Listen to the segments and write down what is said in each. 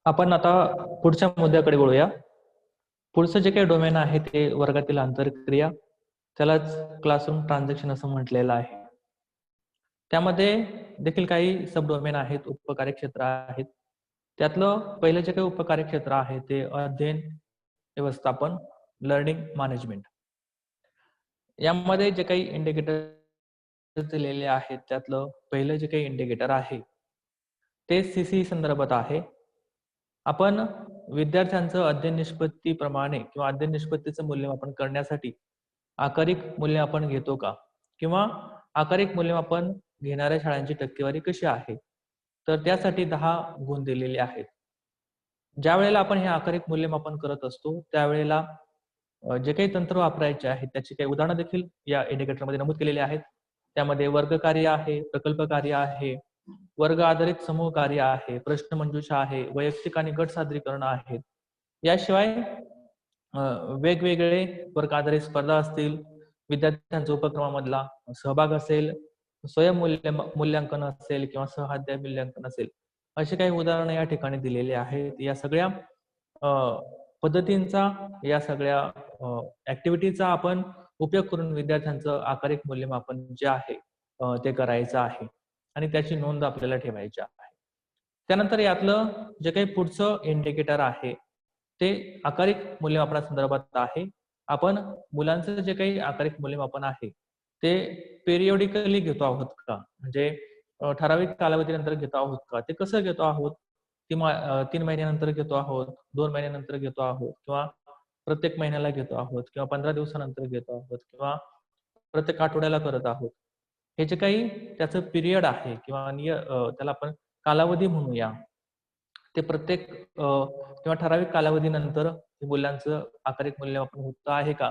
आपण आता पुढच्या मुद्द्याकडे वळूया. पुढचं जे काही डोमेन आहे ते वर्गातील आंतरक्रिया, त्यालाच क्लासरूम ट्रान्झॅक्शन असं म्हटलेलं आहे. त्यामध्ये देखील काही सब डोमेन आहेत, उपकार्यक्षेत्र आहेत. त्यातलं पहिलं जे काही उपकार्यक्षेत्र आहे ते अध्ययन व्यवस्थापन, लर्निंग मॅनेजमेंट. यामध्ये जे काही इंडिकेटर दिलेले आहेत त्यातलं पहिलं जे काही इंडिकेटर आहे ते सीसी संदर्भात आहे. आपण विद्यार्थ्यांचं अध्ययन निष्पत्तीप्रमाणे किंवा अध्ययन निष्पत्तीचं मूल्यमापन करण्यासाठी आकारिक मूल्यमापन घेतो का? किंवा आकारिक मूल्यमापन घेणाऱ्या शाळांची टक्केवारी कशी आहे? तर त्यासाठी 10 गुण दिलेले आहेत. ज्या वेळेला आपण हे आकारिक मूल्यमापन करत असतो त्यावेळेला जे काही तंत्र वापरायचे आहेत त्याची काही उदाहरणं देखील या इंडिकेटरमध्ये नमूद केलेली आहेत. त्यामध्ये वर्ग कार्य आहे, प्रकल्प कार्य आहे, वर्ग आधारित समूह कार्य आहे, प्रश्नमंजुषा आहे, वैयक्तिक आणि गट सादरीकरण आहेत. याशिवाय वेगवेगळे वर्ग आधारित स्पर्धा असतील, विद्यार्थ्यांच्या उपक्रमामधला सहभाग असेल, मूल्यांकन असेल किंवा सहअध्याय मूल्यांकन असेल, अशी काही उदाहरणं या ठिकाणी दिलेली आहेत. या सगळ्या पद्धतींचा, या सगळ्या ऍक्टिव्हिटीचा आपण उपयोग करून विद्यार्थ्यांचं आकारिक मूल्यमापन जे आहे ते करायचं आहे आणि त्याची नोंद आपल्याला ठेवायची आहे. त्यानंतर यातलं जे काही पुढचं इंडिकेटर आहे ते आकारिक मूल्यमापनासंदर्भात आहे. आपण मुलांचं जे काही आकारिक मूल्यमापन आहे ते पेरियोडिकली घेतो आहोत का? म्हणजे ठराविक कालावधीनंतर घेतो आहोत का? ते कसं घेतो आहोत? 3 महिन्यानंतर घेतो आहोत, 2 महिन्यानंतर घेतो आहोत किंवा प्रत्येक महिन्याला घेतो आहोत किंवा 15 दिवसानंतर घेतो आहोत किंवा प्रत्येक आठवड्याला करत आहोत. हे जे काही त्याचं पिरियड आहे किंवा त्याला आपण कालावधी म्हणूया. ते प्रत्येक किंवा ठराविक कालावधीनंतर मुलांचं आकारिक मूल्यमापन होत आहे का?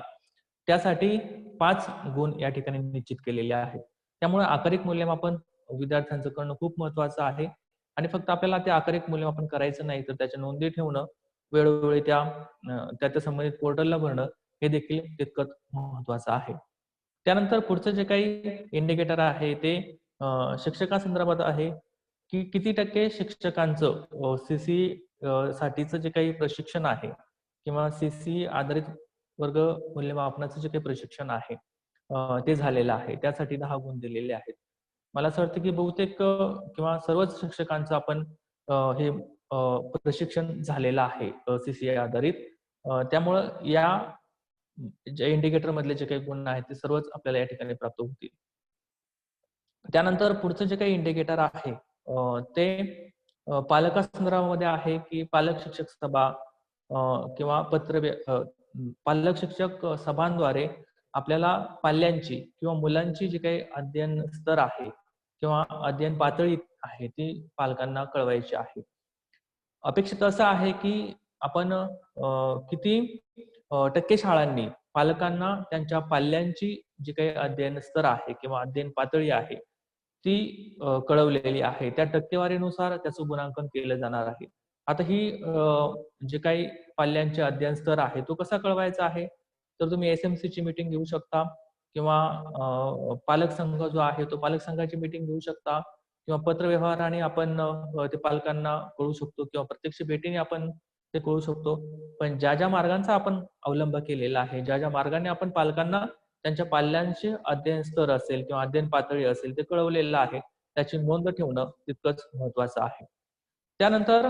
त्यासाठी 5 गुण या ठिकाणी निश्चित केलेले आहेत. त्यामुळे आकारिक मूल्यमापन विद्यार्थ्यांचं करणं खूप महत्त्वाचं आहे आणि फक्त आपल्याला ते आकारिक मूल्यमापन करायचं नाही तर त्याच्या नोंदी ठेवणं, वेळोवेळी त्या संबंधित पोर्टलला भरणं हे देखील तितकंच महत्त्वाचं आहे. त्यानंतर पुढचं जे काही इंडिकेटर आहे ते शिक्षकांसंदर्भात आहे, की किती टक्के शिक्षकांचं सीसी साठीचं जे काही प्रशिक्षण आहे किंवा सीसी आधारित वर्ग मूल्यमापनाचं जे काही प्रशिक्षण आहे ते झालेलं आहे. त्यासाठी 10 गुण दिलेले आहेत. मला असं वाटतं की बहुतेक किंवा सर्वच शिक्षकांचं आपण हे प्रशिक्षण झालेलं आहे सीसी आधारित. त्यामुळं या जे इंडिकेटर मधले जे काही गुण आहेत ते सर्वच आपल्याला या ठिकाणी प्राप्त होतील. त्यानंतर पुढचं जे काही इंडिकेटर आहे ते पालकांसंदर्भामध्ये आहे की पालक शिक्षक सभा किंवा पालक शिक्षक सभांद्वारे आपल्याला पाल्यांची किंवा मुलांची जी काही अध्ययन स्तर आहे किंवा अध्ययन पातळी आहे ती पालकांना कळवायची आहे. अपेक्षित असं आहे की आपण किती टक्के शाळांनी पालकांना त्यांच्या पाल्यांची जी काही अध्ययन स्तर आहे किंवा अध्ययन पातळी आहे ती कळवलेली आहे. त्या टक्केवारीनुसार त्याचं गुणांकन केलं जाणार आहे. आता ही जे काही पाल्यांचे अध्ययन स्तर आहे तो कसा कळवायचा आहे? तर तुम्ही एसएमसी ची मीटिंग घेऊ शकता किंवा पालक संघ जो आहे तो पालक संघाची मीटिंग घेऊ शकता किंवा पत्रव्यवहाराने आपण ते पालकांना कळवू शकतो किंवा प्रत्यक्ष भेटीने आपण ते कळवू शकतो. पण ज्या मार्गांचा आपण अवलंब केलेला आहे, ज्या मार्गाने आपण पालकांना त्यांच्या पाल्यांचे अध्ययन स्तर असेल किंवा अध्ययन पातळी असेल ते कळवलेलं आहे. त्याची नोंद ठेवणं तितकंच महत्त्वाचं आहे. त्यानंतर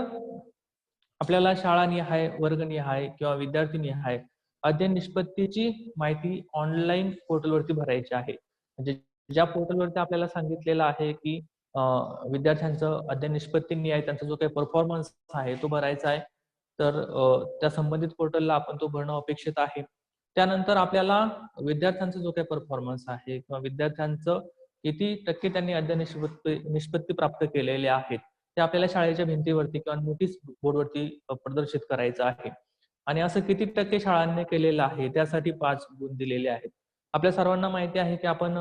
आपल्याला शाळानिहाय, वर्गनिहाय किंवा विद्यार्थीनिहाय अध्ययन निष्पत्तीची माहिती ऑनलाईन पोर्टलवरती भरायची आहे. म्हणजे ज्या पोर्टलवरती आपल्याला सांगितलेलं आहे की विद्यार्थ्यांचं अध्ययन निष्पत्तीनिहाय त्यांचा जो काही परफॉर्मन्स आहे तो भरायचा आहे. तर त्या संबंधित पोर्टलला आपण तो भरणं अपेक्षित आहे. त्यानंतर आपल्याला विद्यार्थ्यांचा जो काही परफॉर्मन्स आहे किंवा विद्यार्थ्यांचं किती टक्के त्यांनी अध्ययन निष्पत्ती प्राप्त केलेले आहेत ते आपल्याला शाळेच्या भिंतीवरती किंवा नोटीस बोर्डवरती प्रदर्शित करायचं आहे. आणि असं किती टक्के शाळांनी केलेलं आहे त्यासाठी 5 गुण दिलेले आहेत. आपल्या सर्वांना माहिती आहे की आपण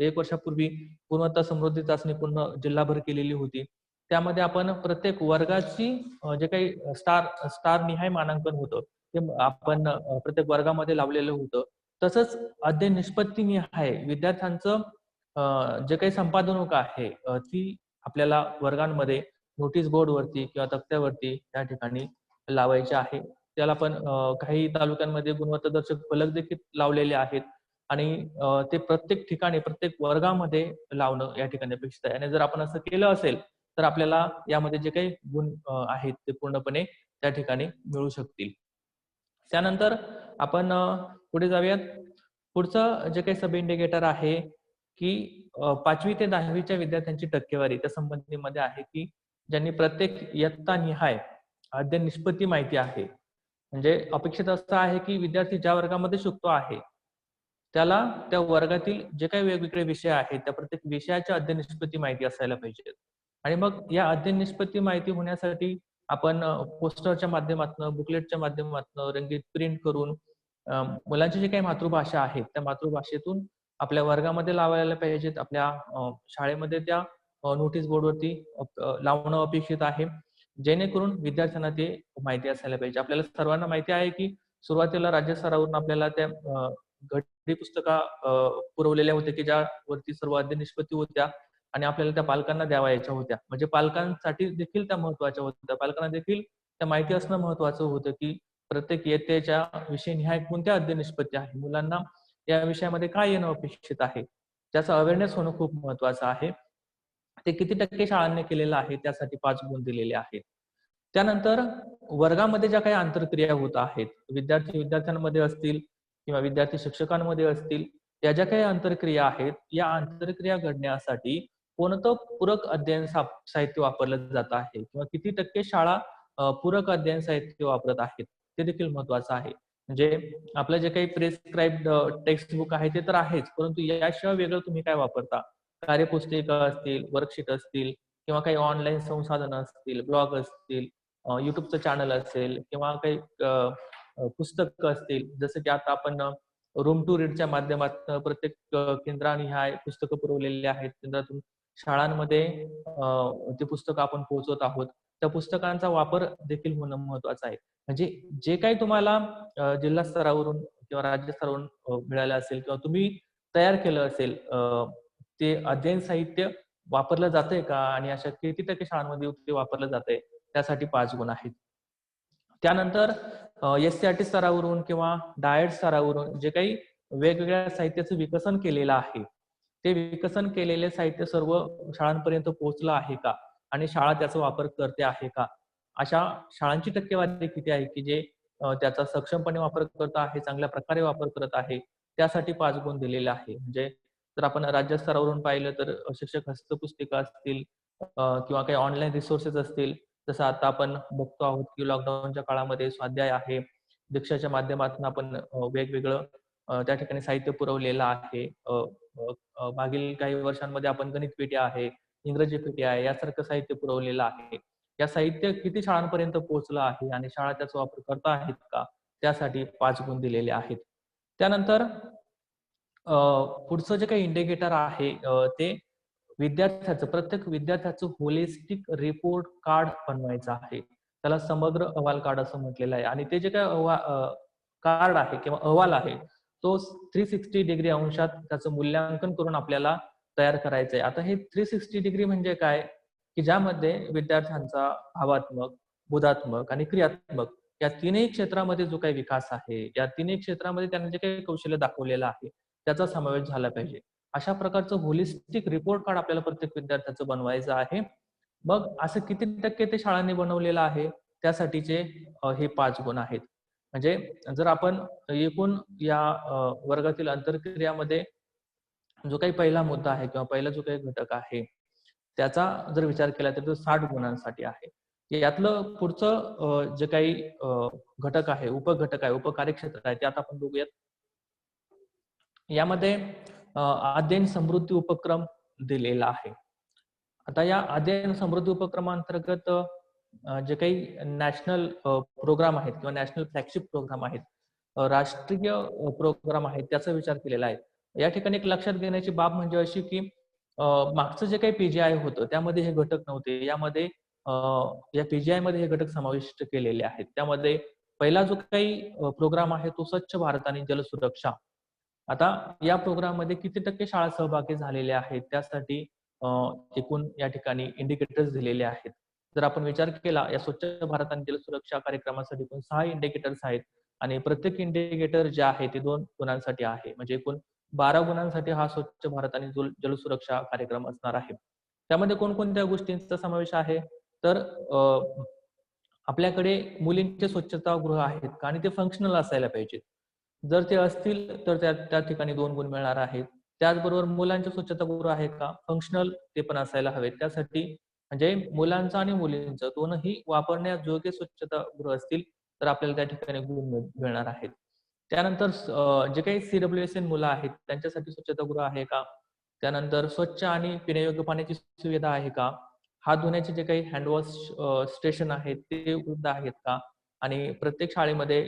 1 वर्षापूर्वी गुणवत्ता समृद्धी चाचणी पूर्ण जिल्हाभर केलेली होती. त्यामध्ये आपण प्रत्येक वर्गाची जे काही स्टार निहाय मानांकन होतं ते आपण प्रत्येक वर्गामध्ये लावलेलं होतं. तसंच अध्ययन निष्पत्ती निहाय विद्यार्थ्यांचं जे काही संपादनक आहे ती आपल्याला वर्गांमध्ये नोटीस बोर्डवरती किंवा तक्त्यावरती त्या ठिकाणी लावायचे आहे. त्याला पण काही तालुक्यांमध्ये गुणवत्तादर्शक फलक देखील लावलेले आहेत आणि ते प्रत्येक ठिकाणी प्रत्येक वर्गामध्ये लावणं या ठिकाणी अपेक्षित आहे. आणि जर आपण असं केलं असेल तर आपल्याला यामध्ये जे काही गुण आहेत ते पूर्णपणे त्या ठिकाणी मिळू शकतील. त्यानंतर आपण पुढे जाऊयात. पुढचं जे काही सब इंडिकेटर आहे की 5वी ते 10वीच्या विद्यार्थ्यांची टक्केवारी त्या संबंधीमध्ये आहे की ज्यांनी प्रत्येक इयत्ता निहाय अध्ययन निष्पत्ती माहिती आहे. म्हणजे अपेक्षित असं आहे की विद्यार्थी ज्या वर्गामध्ये शिकतो आहे त्याला त्या वर्गातील जे काही वेगवेगळे विषय आहेत त्या प्रत्येक विषयाच्या अध्ययन निष्पत्ती माहिती असायला पाहिजे. आणि मग या अध्ययन निष्पत्ती माहिती होण्यासाठी आपण पोस्टरच्या माध्यमातून, बुकलेटच्या माध्यमातून, रंगीत प्रिंट करून मुलांची जी काही मातृभाषा आहे त्या मातृभाषेतून आपल्या वर्गामध्ये लावायला पाहिजेत. आपल्या शाळेमध्ये त्या नोटीस बोर्डवरती लावणं अपेक्षित आहे. जेणेकरून विद्यार्थ्यांना ते माहिती असायला पाहिजे. आपल्याला सर्वांना माहिती आहे की सुरुवातीला राज्य स्तरावरून आपल्याला त्या घडी पुस्तिका पुरवलेल्या होत्या की ज्यावरती सर्व अध्ययन निष्पत्ती होत्या आणि आपल्याला त्या पालकांना द्यावायच्या होत्या. म्हणजे पालकांसाठी देखील त्या महत्त्वाच्या होत्या. पालकांना देखील त्या माहिती असणं महत्त्वाचं होतं की प्रत्येक इयत्तेच्या विषयनिहाय कोणत्या अध्ययन निष्पत्ती आहे, मुलांना या विषयामध्ये काय येणं अपेक्षित आहे, त्याचा अवेअरनेस होणं खूप महत्त्वाचं आहे. ते किती टक्के शाळांनी केलेलं आहे त्यासाठी 5 गुण दिलेले आहेत. त्यानंतर वर्गामध्ये ज्या काही आंतरक्रिया होत आहेत, विद्यार्थी विद्यार्थ्यांमध्ये असतील किंवा विद्यार्थी शिक्षकांमध्ये असतील, या ज्या काही आंतरक्रिया आहेत, या आंतरक्रिया घडण्यासाठी कोणतं पूरक अध्ययन साहित्य वापरलं जात आहे किंवा किती टक्के शाळा पूरक अध्ययन साहित्य वापरत आहेत, ते देखील महत्त्वाचं आहे. म्हणजे आपलं जे काही प्रिस्क्राइब्ड टेक्स्ट बुक आहे ते तर आहेच, परंतु याशिवाय वेगळं तुम्ही काय वापरता? कार्यपुस्तिका असतील, वर्कशीट असतील किंवा काही ऑनलाईन संसाधनं असतील, ब्लॉग असतील, YouTubeचं चॅनल असेल किंवा काही पुस्तकं असतील. जसं की आता आपण रूम टू रीडच्या माध्यमातून प्रत्येक केंद्रानिहाय पुस्तकं पुरवलेली आहेत. केंद्रातून शाळांमध्ये ते पुस्तकं आपण पोहोचवत आहोत. त्या पुस्तकांचा वापर देखील होणं महत्त्वाचं आहे. म्हणजे जे काही तुम्हाला जिल्हा स्तरावरून किंवा राज्य स्तरावरून मिळालं असेल किंवा तुम्ही तयार केलं असेल ते अध्ययन साहित्य वापरलं जातंय का आणि अशा किती टक्के शाळांमध्ये ते वापरलं जातंय त्यासाठी 5 गुण आहेत. त्यानंतर एस-सी-आर-टी स्तरावरून किंवा डायट स्तरावरून जे काही वेगवेगळ्या साहित्याचं विकसन केलेलं आहे, ते विकसन केलेले साहित्य सर्व शाळांपर्यंत पोहोचलं आहे का? आणि शाळा त्याचा वापर करते आहे का? अशा शाळांची टक्केवारी किती आहे की जे त्याचा सक्षमपणे वापर करत आहे, चांगल्या प्रकारे वापर करत आहे, त्यासाठी 5 गुण दिलेले आहे. म्हणजे जर आपण राज्य स्तरावरून पाहिलं तर शिक्षक हस्तपुस्तिका असतील किंवा काही ऑनलाईन रिसोर्सेस असतील. जसं आता आपण बघतो आहोत की लॉकडाऊनच्या काळामध्ये स्वाध्याय आहे. दीक्षाच्या माध्यमातून आपण वेगवेगळं त्या ठिकाणी साहित्य पुरवलेलं आहे. मागील काही वर्षांमध्ये आपण गणित पेटी आहे, इंग्रजी पेटी आहे, यासारखं साहित्य पुरवलेलं आहे. या साहित्य किती शाळांपर्यंत पोहोचलं आहे आणि शाळा त्याचा वापर करता आहेत का? त्यासाठी 5 गुण दिलेले आहेत. त्यानंतर पुढचं जे काही इंडिकेटर आहे ते विद्यार्थ्याचं प्रत्येक विद्यार्थ्याचं होलिस्टिक रिपोर्ट कार्ड बनवायचं आहे. त्याला समग्र अहवाल कार्ड असं म्हटलेलं आहे आणि ते जे काही कार्ड आहे किंवा अहवाल आहे तो 360 डिग्री अंशात त्याचं मूल्यांकन करून आपल्याला तयार करायचं आहे. आता हे 360 डिग्री म्हणजे काय? की ज्यामध्ये विद्यार्थ्यांचा भावात्मक, बोधात्मक आणि क्रियात्मक या तीनही क्षेत्रामध्ये जो काही विकास आहे, या तीनही क्षेत्रामध्ये त्यांनी जे काही कौशल्य दाखवलेलं आहे, त्याचा समावेश झाला पाहिजे. अशा प्रकारचं होलिस्टिक रिपोर्ट कार्ड आपल्याला प्रत्येक विद्यार्थ्याचं बनवायचं आहे. मग असं किती टक्के ते शाळांनी बनवलेलं आहे, त्यासाठीचे हे 5 गुण आहेत. म्हणजे जर आपण एकूण या वर्गातील आंतरक्रियामध्ये जो काही पहिला मुद्दा आहे किंवा पहिला जो काही घटक आहे, त्याचा जर विचार केला तर तो 60 गुणांसाठी आहे. यातलं पुढचं जे काही घटक आहे, उपघटक आहे, उपकार्यक्षेत्र आहे, ते आता आपण बघूयात. यामध्ये अध्ययन समृद्धी उपक्रम दिलेला आहे. आता या अध्ययन समृद्धी उपक्रमांतर्गत जे काही नॅशनल प्रोग्राम आहेत किंवा नॅशनल फ्लॅगशिप प्रोग्राम आहेत, राष्ट्रीय प्रोग्राम आहेत, त्याचा विचार केलेला आहे. या ठिकाणी एक लक्षात घेण्याची बाब म्हणजे अशी की मागचं जे काही पीजीआय होतं त्यामध्ये हे घटक नव्हते. यामध्ये या पीजीआय मध्ये हे घटक समाविष्ट केलेले आहेत. त्यामध्ये पहिला जो काही प्रोग्राम आहे तो स्वच्छ भारत आणि जलसुरक्षा. आता या प्रोग्राममध्ये किती टक्के शाळा सहभागी झालेल्या आहेत त्यासाठी एकूण या ठिकाणी इंडिकेटर्स दिलेले आहेत. जर आपण विचार केला या स्वच्छ भारत आणि जलसुरक्षा कार्यक्रमासाठी एकूण 6 इंडिकेटर्स आहेत आणि प्रत्येक इंडिकेटर जे आहे ते 2 गुणांसाठी आहे. म्हणजे एकूण 12 गुणांसाठी हा स्वच्छ भारत आणि जलसुरक्षा कार्यक्रम असणार आहे. त्यामध्ये कोणकोणत्या गोष्टींचा समावेश आहे? तर आपल्याकडे मुलींचे स्वच्छतागृह आहेत का? आणि ते फंक्शनल असायला पाहिजेत. जर ते असतील तर त्या त्या ठिकाणी 2 गुण मिळणार आहेत. त्याचबरोबर मुलांचे स्वच्छतागृह आहे का? फंक्शनल ते पण असायला हवेत. त्यासाठी म्हणजे मुलांचं आणि मुलींचं दोनही वापरण्याजोगे स्वच्छतागृह असतील, तर आपल्याला त्या ठिकाणी गुण मिळणार आहेत. त्यानंतर जे काही CWSN मुलं आहेत, त्यांच्यासाठी स्वच्छतागृह आहे का? त्यानंतर स्वच्छ आणि पिण्यायोग्य पाण्याची सुविधा आहे का? हात धुण्याचे जे काही हँडवॉश स्टेशन आहेत, ते उपलब्ध आहेत का? आणि प्रत्येक शाळेमध्ये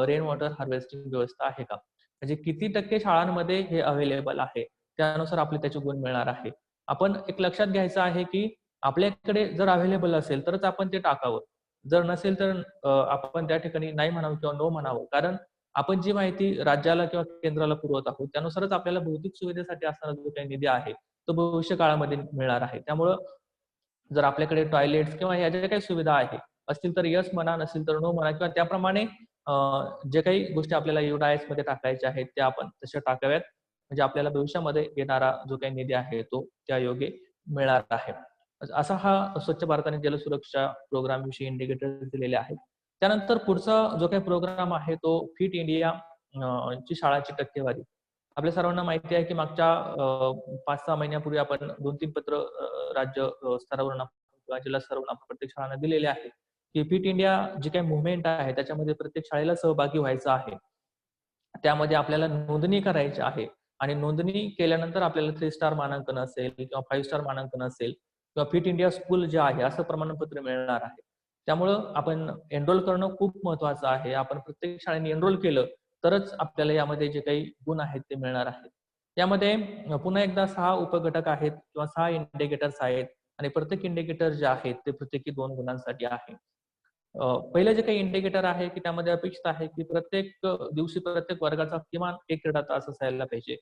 रेन वॉटर हार्वेस्टिंग व्यवस्था आहे का? म्हणजे किती टक्के शाळांमध्ये हे अवेलेबल आहे, त्यानुसार आपले त्याचे गुण मिळणार आहे. आपण एक लक्षात घ्यायचं आहे, की आपल्याकडे जर अवेलेबल असेल तरच आपण ते टाकावं. जर नसेल तर आपण त्या ठिकाणी नाही म्हणावं किंवा नो म्हणावं. कारण आपण जी माहिती राज्याला किंवा केंद्राला पुरवत आहोत, त्यानुसारच आपल्याला भौतिक सुविधेसाठी असणारा जो काही निधी आहे, तो भविष्य काळामध्ये मिळणार आहे. त्यामुळं जर आपल्याकडे टॉयलेट्स किंवा ह्या ज्या काही सुविधा आहेत, असतील तर येस म्हणा, नसेल तर नो म्हणा किंवा त्याप्रमाणे अ, जे काही गोष्टी आपल्याला UDISमध्ये टाकायच्या आहेत, त्या आपण तशा टाकाव्यात. म्हणजे आपल्याला भविष्यामध्ये येणारा जो काही निधी आहे, तो त्यायोगे मिळणार आहे. असा हा स्वच्छ भारत आणि जलसुरक्षा प्रोग्रामविषयी इंडिकेटर्स दिलेले आहेत. त्यानंतर पुढचा जो काही प्रोग्राम आहे, तो फिट इंडिया ची शाळांची टक्केवारी. आपल्या सर्वांना माहिती आहे, की मागच्या 5-6 महिन्यापूर्वी आपण 2-3 पत्र राज्य स्तरावरून किंवा जिल्हा स्तरावरून आपण प्रत्येक शाळांना दिलेले आहे, की फिट इंडिया जी काही मूव्हमेंट आहे, त्याच्यामध्ये प्रत्येक शाळेला सहभागी व्हायचं आहे. त्यामध्ये आपल्याला नोंदणी करायची आहे आणि नोंदणी केल्यानंतर आपल्याला 3 स्टार मानांकन असेल किंवा 5 स्टार मानांकन असेल किंवा फिट इंडिया स्कूल जे आहे, असं प्रमाणपत्र मिळणार आहे. त्यामुळं आपण एनरोल करणं खूप महत्त्वाचं आहे. आपण प्रत्येक शाळेने एनरोल केलं, तरच आपल्याला यामध्ये जे काही गुण आहेत ते मिळणार आहेत. यामध्ये पुन्हा एकदा 6 उपघटक आहेत किंवा 6 इंडिकेटर्स आहेत आणि प्रत्येक इंडिकेटर जे आहेत ते प्रत्येकी 2 गुणांसाठी आहे. पहिलं जे काही इंडिकेटर आहे, की त्यामध्ये अपेक्षित आहे, की प्रत्येक दिवशी प्रत्येक वर्गाचा किमान 1 क्रीडा तास असायला पाहिजे.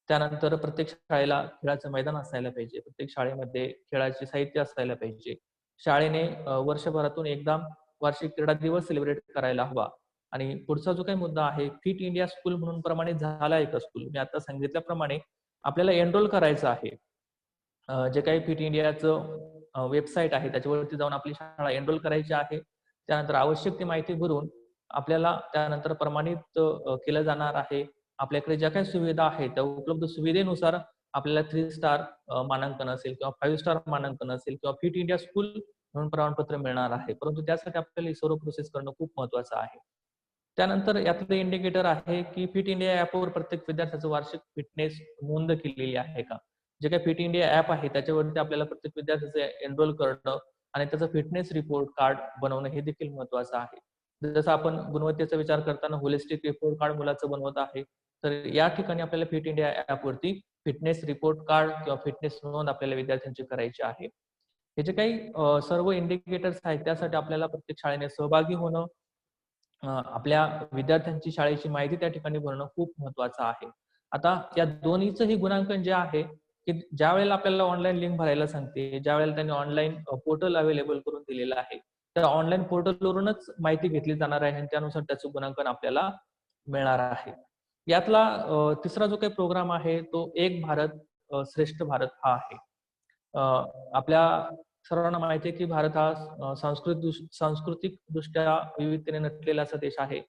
त्यानंतर प्रत्येक शाळेला खेळाचं मैदान असायला पाहिजे. प्रत्येक शाळेमध्ये खेळाचे साहित्य असायला पाहिजे. शाळेने वर्षभरातून एकदा वार्षिक क्रीडा दिवस सेलिब्रेट करायला हवा. आणि पुढचा जो काही मुद्दा आहे, फिट इंडिया स्कूल म्हणून प्रमाणित झाला आहे का स्कूल? मी आता सांगितल्याप्रमाणे आपल्याला एनरोल करायचं आहे. जे काही फिट इंडियाचं वेबसाईट आहे त्याच्यावरती जाऊन आपली शाळा एनरोल करायची आहे. त्यानंतर आवश्यक ती माहिती भरून आपल्याला त्यानंतर प्रमाणित केलं जाणार आहे. आपल्याकडे ज्या काही सुविधा आहेत त्या उपलब्ध सुविधेनुसार आपल्याला 3 स्टार मानांकन असेल किंवा 5 स्टार मानांकन असेल किंवा फिट इंडिया स्कूल म्हणून प्रमाणपत्र मिळणार आहे. परंतु त्यासाठी आपल्याला ही सर्व प्रोसेस करणं खूप महत्त्वाचं आहे. त्यानंतर यातलं इंडिकेटर आहे, की फिट इंडिया ॲपवर प्रत्येक विद्यार्थ्याचं वार्षिक फिटनेस नोंद केलेली आहे का? जे काही फिट इंडिया ॲप आहे त्याच्यावरती आपल्याला प्रत्येक विद्यार्थ्याचं एनरोल करणं आणि त्याचं फिटनेस रिपोर्ट कार्ड बनवणं हे देखील महत्त्वाचं आहे. जसं आपण गुणवत्तेचा विचार करताना होलिस्टिक रिपोर्ट कार्ड मुलाचं बनवत आहे, तर या ठिकाणी आपल्याला फिट इंडिया ॲपवरती फिटनेस रिपोर्ट कार्ड किंवा फिटनेस नोंद आपल्याला विद्यार्थ्यांची करायची आहे. हे जे काही सर्व इंडिकेटर्स आहेत त्यासाठी आपल्याला प्रत्येक शाळेने सहभागी होणं, आपल्या विद्यार्थ्यांची शाळेची माहिती त्या ठिकाणी भरणं खूप महत्त्वाचं आहे. आता या दोन्हीचंही गुणांकन जे आहे, की ज्यावेळेला आपल्याला ऑनलाईन लिंक भरायला सांगते, ज्यावेळेला त्यांनी ऑनलाईन पोर्टल अवेलेबल करून दिलेलं आहे, त्या ऑनलाईन पोर्टलवरूनच माहिती घेतली जाणार आहे आणि त्यानुसार त्याचं गुणांकन आपल्याला मिळणार आहे. यातला तिसरा जो काही प्रोग्राम आहे, तो एक भारत श्रेष्ठ भारत हा आहे. अ, आपल्या सर्वांना माहिती आहे, की भारत हा सांस्कृतिकदृष्ट्या विविधतेने नटलेला असा देश आहे.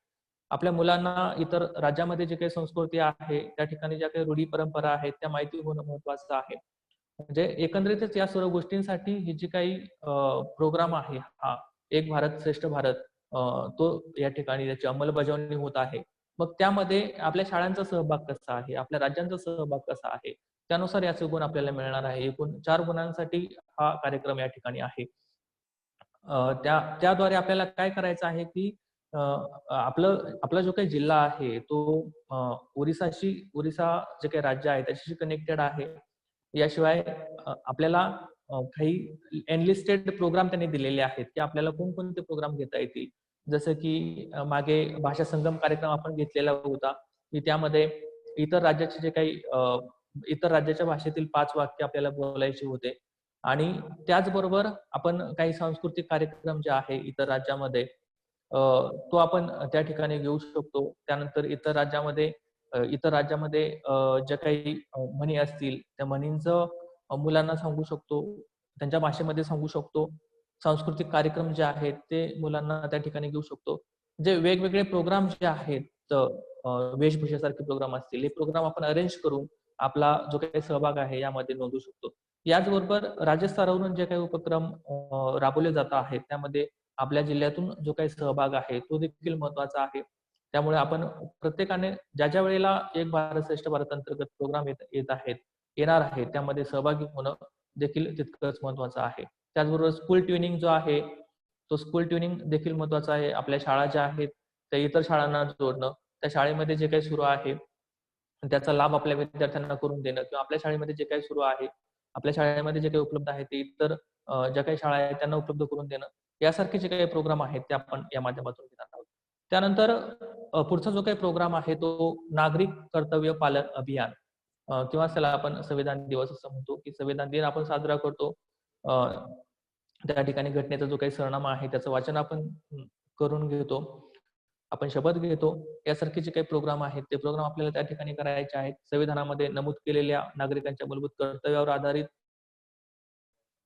आपल्या मुलांना इतर राज्यामध्ये जे काही संस्कृती आहे, त्या ठिकाणी ज्या काही रूढी परंपरा आहेत, त्या माहिती होणं महत्त्वाचं आहे. म्हणजे एकंदरीतच या सर्व गोष्टींसाठी ही जी काही प्रोग्राम आहे हा एक भारत श्रेष्ठ भारत तो या ठिकाणी त्याची अंमलबजावणी होत आहे. मग त्यामध्ये आपल्या शाळांचा सहभाग कसा आहे, आपल्या राज्यांचा सहभाग कसा आहे, त्यानुसार याचे गुण आपल्याला मिळणार आहे. एकूण 4 गुणांसाठी हा कार्यक्रम या ठिकाणी आहे. त्याद्वारे आपल्याला काय करायचं आहे, की अ, आपला जो काही जिल्हा आहे तो ओरिसा जे काही राज्य आहे त्याच्याशी कनेक्टेड आहे. याशिवाय आपल्याला काही एनलिस्टेड प्रोग्राम त्यांनी दिलेले आहेत, की आपल्याला कोणकोणते प्रोग्राम घेता येतील. जसं की मागे भाषा संगम कार्यक्रम आपण घेतलेला होता, की त्यामध्ये इतर राज्याचे जे काही इतर राज्याच्या भाषेतील 5 वाक्य आपल्याला बोलायचे होते. आणि त्याचबरोबर आपण काही सांस्कृतिक कार्यक्रम जे आहे इतर राज्यामध्ये तो आपण त्या ठिकाणी घेऊ शकतो. त्यानंतर इतर राज्यामध्ये ज्या काही म्हणी असतील, त्या म्हणींचं मुलांना सांगू शकतो. त्यांच्या भाषेमध्ये सांगू शकतो. सांस्कृतिक कार्यक्रम जे आहेत, ते मुलांना त्या ठिकाणी घेऊ शकतो. जे वेगवेगळे प्रोग्राम जे आहेत, वेशभूषेसारखे प्रोग्राम असतील, हे प्रोग्राम आपण अरेंज करून आपला जो काही सहभाग आहे यामध्ये नोंदवू शकतो. याचबरोबर राज्य स्तरावरून जे काही उपक्रम राबवले जात आहेत, त्यामध्ये आपल्या जिल्ह्यातून जो काही सहभाग आहे, तो देखील महत्त्वाचा आहे. त्यामुळे आपण प्रत्येकाने ज्या वेळेला एक भारत श्रेष्ठ भारत अंतर्गत प्रोग्राम येणार आहे, त्यामध्ये सहभागी होणं देखील तितकंच महत्त्वाचं आहे. त्याचबरोबर स्कूल ट्युनिंग जो आहे, तो स्कूल ट्युनिंग देखील महत्त्वाचा आहे. आपल्या शाळा ज्या आहेत, त्या इतर शाळांना जोडणं, त्या शाळेमध्ये जे काही सुरू आहे, त्याचा लाभ आपल्या विद्यार्थ्यांना करून देणं किंवा आपल्या शाळेमध्ये जे काही सुरू आहे, आपल्या शाळेमध्ये जे काही उपलब्ध आहे, ते इतर ज्या काही शाळा आहेत त्यांना उपलब्ध करून देणं, यासारखे जे काही प्रोग्राम आहेत ते आपण या माध्यमातून घेणार आहोत. त्यानंतर पुढचा जो काही प्रोग्राम आहे तो नागरिक कर्तव्य पालन अभियान किंवा त्याला आपण संविधान दिवस असं म्हणतो, की संविधान दिन आपण साजरा करतो. अ, त्या ठिकाणी घटनेचा जो काही सरनामा आहे त्याचं वाचन आपण करून घेतो. आपण शपथ घेतो. यासारखे जे काही प्रोग्राम आहेत, ते प्रोग्राम आपल्याला त्या ठिकाणी करायचे आहेत. संविधानामध्ये नमूद केलेल्या नागरिकांच्या मूलभूत कर्तव्यावर आधारित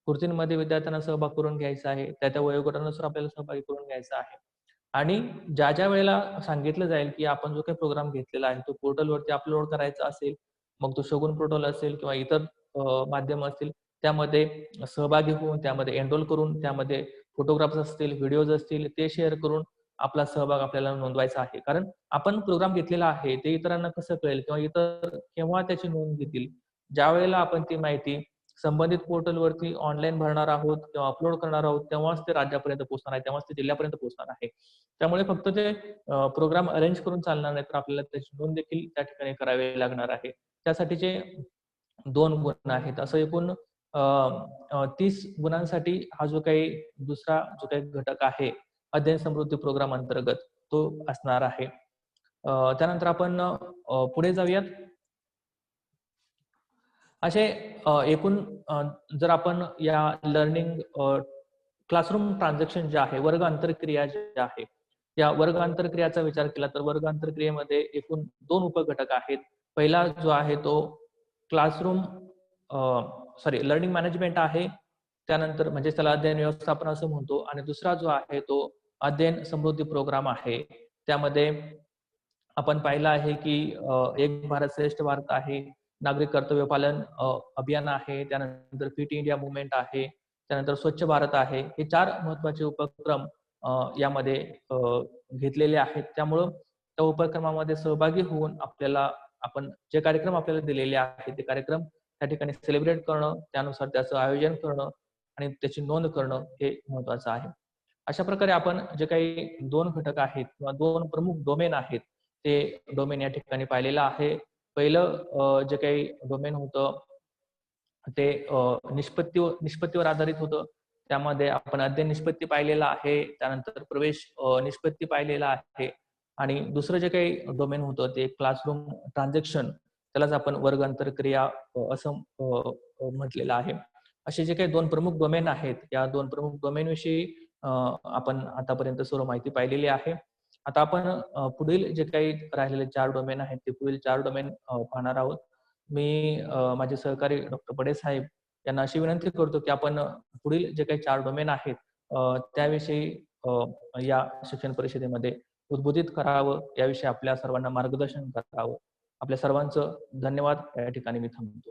कृतींमध्ये विद्यार्थ्यांना सहभाग करून घ्यायचा आहे. त्या वयोगटानुसार आपल्याला सहभागी करून घ्यायचा आहे. आणि ज्या वेळेला सांगितलं जाईल, की आपण जो काही प्रोग्राम घेतलेला आहे, तो पोर्टलवरती अपलोड करायचा असेल, मग तो शगुन पोर्टल असेल किंवा इतर माध्यम असतील, त्यामध्ये सहभागी होऊन, त्यामध्ये एनरोल करून, त्यामध्ये फोटोग्राफ्स असतील, व्हिडिओज असतील, ते शेअर करून आपला सहभाग आपल्याला नोंदवायचा आहे. कारण आपण प्रोग्राम घेतलेला आहे, ते इतरांना कसं कळेल किंवा इतर केव्हा त्याची नोंद घेतील? ज्यावेळेला आपण ती माहिती संबंधित पोर्टलवरती ऑनलाईन भरणार आहोत किंवा अपलोड करणार आहोत, तेव्हाच ते राज्यापर्यंत पोहोचणार आहे, तेव्हाच ते जिल्ह्यापर्यंत पोहोचणार आहे. त्यामुळे फक्त ते प्रोग्राम अरेंज करून चालणार नाही, तर आपल्याला त्याची नोंद देखील त्या ठिकाणी करावी लागणार आहे. त्यासाठीचे 2 गुण आहेत. असं एकूण 30 गुणांसाठी हा जो काही दुसरा जो काही घटक आहे, अध्ययन समृद्धी प्रोग्राम अंतर्गत तो असणार आहे. त्यानंतर आपण पुढे जाऊयात. असे एकूण जर आपण या लर्निंग क्लासरूम ट्रान्झॅक्शन जे आहे, वर्ग आंतरक्रिया ज्या आहे, या वर्ग आंतरक्रियाचा विचार केला तर वर्ग आंतरक्रियेमध्ये एकूण 2 उपघटक आहेत. पहिला जो आहे तो क्लासरूम लर्निंग मॅनेजमेंट आहे. त्यानंतर म्हणजे त्याला अध्ययन व्यवस्थापन असं म्हणतो आणि दुसरा जो आहे तो अध्ययन समृद्धी प्रोग्राम आहे. त्यामध्ये आपण पाहिलं आहे की एक भारत श्रेष्ठ भारत आहे, नागरिक कर्तव्य पालन अभियान आहे, त्यानंतर फिट इंडिया मुवमेंट आहे, त्यानंतर स्वच्छ भारत आहे. हे 4 महत्त्वाचे उपक्रम यामध्ये घेतलेले आहेत. त्यामुळं त्या उपक्रमामध्ये सहभागी होऊन आपण जे कार्यक्रम आपल्याला दिलेले आहेत, ते कार्यक्रम त्या ठिकाणी सेलिब्रेट करणं, त्यानुसार त्याचं आयोजन करणं आणि त्याची नोंद करणं हे महत्त्वाचं आहे. अशा प्रकारे आपण जे काही 2 घटक आहेत किंवा 2 प्रमुख डोमेन आहेत, ते डोमेन या ठिकाणी पाहिलेलं आहे. पहिलं जे काही डोमेन होतं ते निष्पत्तीवर आधारित होतं. त्यामध्ये आपण अध्ययन निष्पत्ती पाहिलेला आहे. त्यानंतर प्रवेश निष्पत्ती पाहिलेला आहे आणि दुसरं जे काही डोमेन होतं ते क्लासरूम ट्रान्झॅक्शन त्यालाच आपण वर्ग अंतरक्रिया असं म्हटलेलं आहे. असे जे काही 2 प्रमुख डोमेन आहेत, या 2 प्रमुख डोमेनविषयी आपण आतापर्यंत सर्व माहिती पाहिलेली आहे. आता आपण पुढील जे काही राहिलेले 4 डोमेन आहेत, ते पुढील 4 डोमेन पाहणार आहोत. मी माझे सहकारी डॉक्टर बडे साहेब यांना अशी विनंती करतो, की आपण पुढील जे काही 4 डोमेन आहेत त्याविषयी या शिक्षण परिषदेमध्ये उद्बोधित करावं, याविषयी आपल्या सर्वांना मार्गदर्शन करावं. आपल्या सर्वांचं धन्यवाद. या ठिकाणी मी थांबतो.